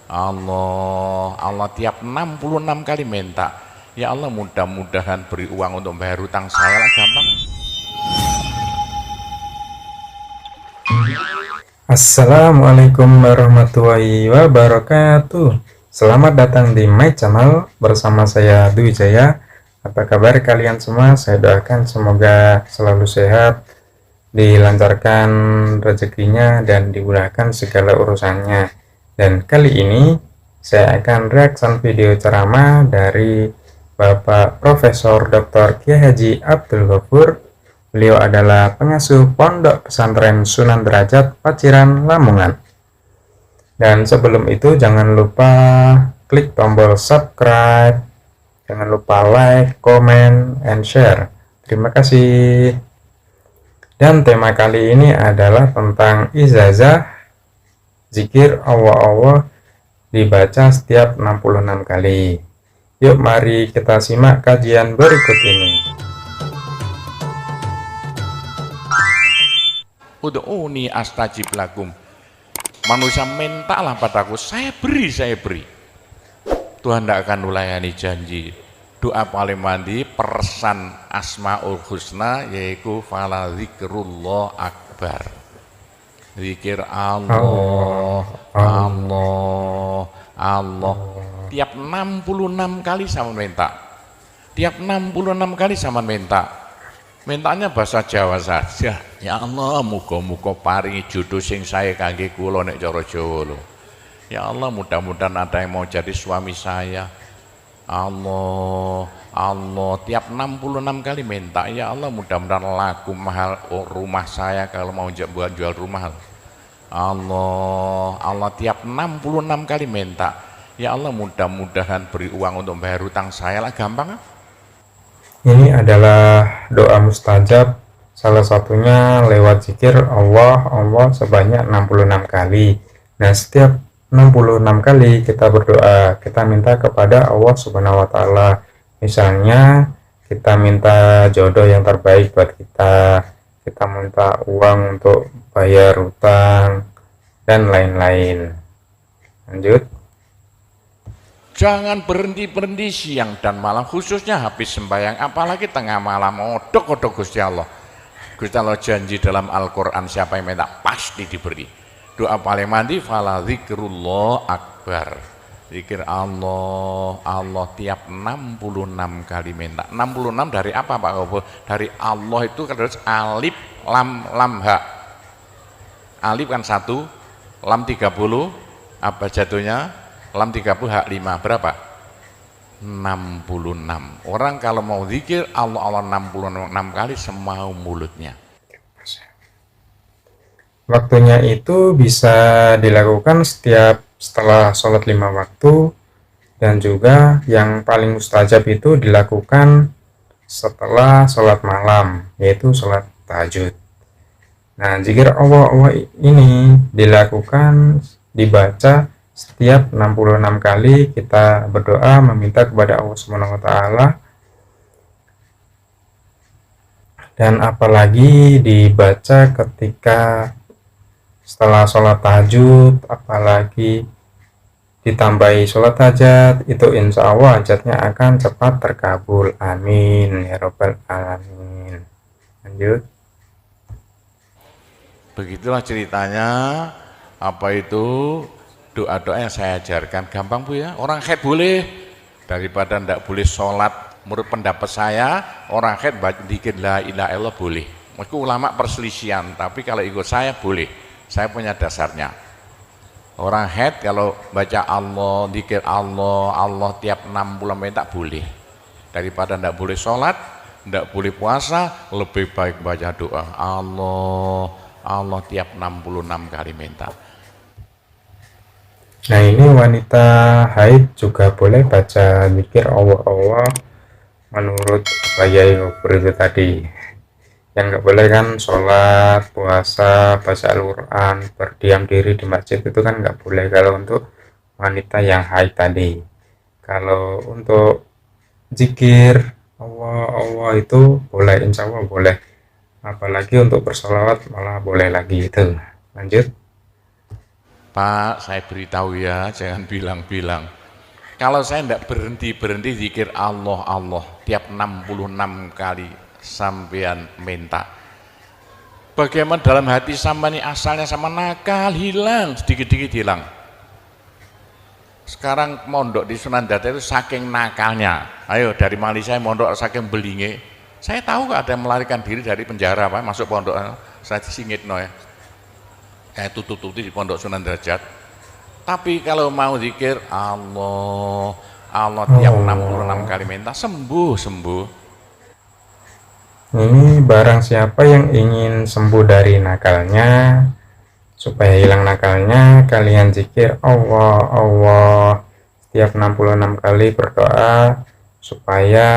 Allah tiap 66 kali minta, ya Allah mudah-mudahan beri uang untuk bayar hutang saya lah, gampang. Assalamualaikum warahmatullahi wabarakatuh. Selamat datang di my channel bersama saya Dwi Jaya. Apa kabar kalian semua? Saya doakan semoga selalu sehat, dilancarkan rezekinya dan dimudahkan segala urusannya. Dan kali ini saya akan reaction video ceramah dari Bapak Profesor Dr. Kiai Haji Abdul Ghafur. Beliau adalah pengasuh Pondok Pesantren Sunan Derajat, Paciran, Lamongan. Dan sebelum itu jangan lupa klik tombol subscribe, jangan lupa like, comment, and share. Terima kasih. Dan tema kali ini adalah tentang ijazah zikir Allah dibaca setiap 66 kali. Yuk mari kita simak kajian berikut ini. Ud'uni astajib lakum. Manusia mintalah padaku, saya beri, saya beri. Tuhan tidak akan melayani janji. Doa paling mandi persan Asmaul Husna yaitu fala zikrullah akbar. Zikir Allah, Allah, Allah. Tiap 66 kali sama minta. Tiap 66 kali sama minta. Mintanya bahasa Jawa saja. Ya Allah, muga-muga paringi jodoh sing saya kangge kula nek cara Jawa lho. Ya Allah, mudah-mudahan ada yang mau jadi suami saya. Allah, Allah, tiap 66 kali minta. Ya Allah, mudah-mudahan laku mahal rumah saya kalau mau jual rumah. Allah, Allah, tiap 66 kali minta. Ya Allah, mudah-mudahan beri uang untuk bayar hutang saya lah, gampang. Ini adalah doa mustajab, salah satunya lewat zikir Allah sebanyak 66 kali. Nah, setiap 66 kali kita berdoa, kita minta kepada Allah Subhanahu wa Ta'ala. Misalnya, kita minta jodoh yang terbaik buat kita minta uang untuk bayar hutang, dan lain-lain. Lanjut. Jangan berhenti-berhenti siang dan malam, khususnya habis sembahyang, apalagi tengah malam. Odok-odok Gusti Allah. Gusti Allah janji dalam Al-Quran, siapa yang minta pasti diberi. Doa paling mandi fala zikrullah akbar. Zikir Allah, Allah tiap 66 kali minta. 66 dari apa Pak Gobo? Dari Allah itu kan alif lam ha. Alif kan 1, lam 30, apa jatuhnya? Lam 30 hak 5 berapa? 66. Orang kalau mau zikir Allah 66 kali semau mulutnya. Waktunya itu bisa dilakukan setelah sholat 5 waktu, dan juga yang paling mustajab itu dilakukan setelah sholat malam, yaitu sholat tahajud. Nah, zikir Allah ini dibaca setiap 66 kali kita berdoa meminta kepada Allah Subhanahu wa Ta'ala, dan apalagi dibaca ketika setelah sholat tahajud, apalagi ditambahi sholat hajat, itu insya Allah hajatnya akan cepat terkabul. Amin ya robbal alamin. Lanjut. Begitulah ceritanya. Apa itu doa-doa yang saya ajarkan, gampang Bu ya. Orang haid boleh, daripada tidak boleh sholat. Menurut pendapat saya, orang haid dikit la ilaha illallah boleh. Itu ulama perselisihan, tapi kalau ikut saya boleh. Saya punya dasarnya. Orang haid kalau baca Allah, dikir Allah, Allah tiap 60 menit tak boleh. Daripada tidak boleh sholat, tidak boleh puasa, lebih baik baca doa Allah, Allah tiap 66 kali minta. Nah, ini wanita haid juga boleh baca zikir Allah menurut Kiai Ghafur itu tadi. Yang nggak boleh kan sholat, puasa, baca Al-Quran, berdiam diri di masjid, itu kan nggak boleh kalau untuk wanita yang haid tadi. Kalau untuk zikir Allah itu boleh, insya Allah boleh. Apalagi untuk bersolawat malah boleh lagi itu. Lanjut. Pak, saya beritahu ya, jangan bilang-bilang. Kalau saya tidak berhenti zikir Allah, Allah, tiap 66 kali sampean minta. Bagaimana dalam hati sama ini asalnya sama nakal, hilang, sedikit-sedikit hilang. Sekarang mondok di Sunan Data itu saking nakalnya. Ayo dari Malaysia mondok saking belinge. Saya tahu gak ada yang melarikan diri dari penjara, Pak, masuk pondok. Saya disingit no ya. Kayak tutup-tutup di pondok Sunan Derajat. Tapi kalau mau zikir Allah, Allah tiap 66 kali minta sembuh. Ini barang siapa yang ingin sembuh dari nakalnya, supaya hilang nakalnya, kalian zikir Allah, Allah setiap 66 kali berdoa supaya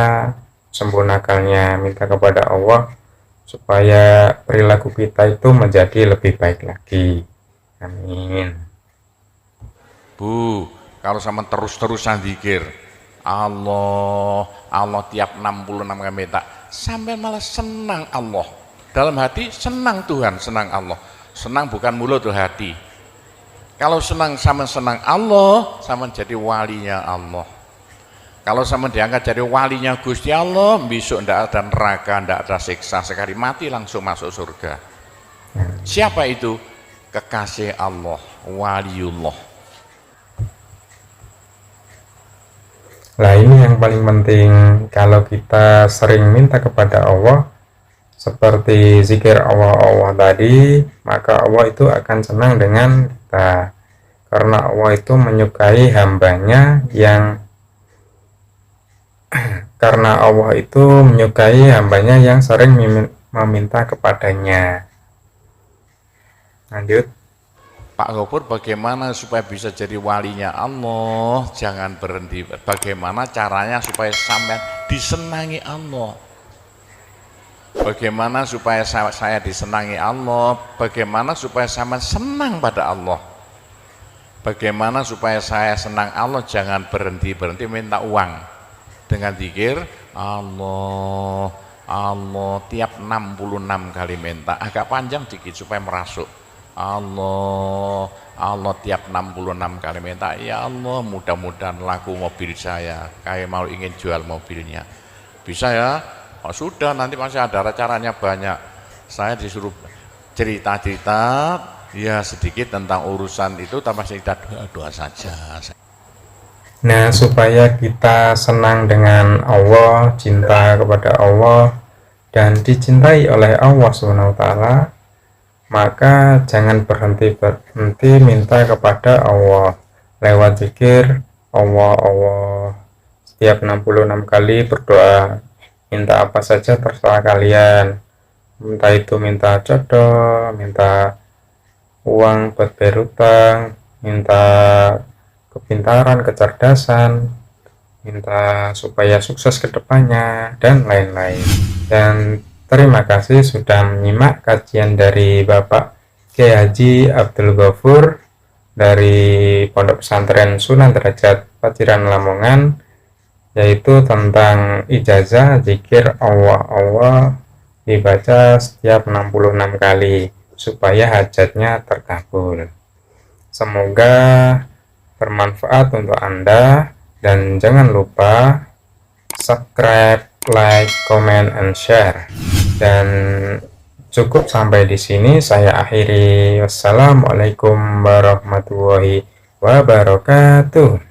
sembuh nakalnya, minta kepada Allah supaya perilaku kita itu menjadi lebih baik lagi. Amin. Bu, kalau sama terus-terusan zikir Allah, Allah tiap 66 kali minta, sampai malah senang Allah. Dalam hati senang Tuhan, senang Allah. Senang bukan mulut tuh hati. Kalau senang sama senang Allah, sama jadi walinya Allah. Kalau sama diangkat jadi walinya Gusti Allah, besok ndak ada neraka, ndak ada siksa, sekali mati langsung masuk surga. Siapa itu? Kekasih Allah, waliullah. Nah, ini yang paling penting. Kalau kita sering minta kepada Allah seperti zikir Allah tadi, maka Allah itu akan senang dengan kita, karena Allah itu menyukai hambanya yang yang sering meminta kepadanya. Lanjut. Pak Gopur, bagaimana supaya bisa jadi walinya Allah? Jangan berhenti. Bagaimana caranya supaya sampai disenangi Allah? Bagaimana supaya saya disenangi Allah? Bagaimana supaya sama senang pada Allah? Bagaimana supaya saya senang Allah? Jangan berhenti minta uang dengan zikir Allah, Allah tiap 66 kali minta. Agak panjang dikit supaya merasuk. Allah, Allah tiap 66 kali minta, ya Allah mudah-mudahan laku mobil saya, kayak mau ingin jual mobilnya. Bisa ya? Oh, sudah, nanti masih ada caranya banyak. Saya disuruh cerita-cerita ya sedikit tentang urusan itu, tanpa cerita doa saja. Nah, supaya kita senang dengan Allah, cinta kepada Allah, dan dicintai oleh Allah SWT, maka jangan berhenti minta kepada Allah lewat zikir Allah, Allah setiap 66 kali berdoa. Minta apa saja terserah kalian, entah itu minta jodoh, minta uang buat bayar utang, minta kepintaran, kecerdasan, minta supaya sukses ke depannya, dan lain-lain. Dan terima kasih sudah menyimak kajian dari Bapak Kiai Haji Abdul Ghafur dari Pondok Pesantren Sunan Derajat Paciran Lamongan, yaitu tentang ijazah zikir Allah, Allah dibaca setiap 66 kali supaya hajatnya terkabul. Semoga bermanfaat untuk Anda, dan jangan lupa subscribe, like, comment, and share. Dan cukup sampai di sini saya akhiri. Wassalamualaikum warahmatullahi wabarakatuh.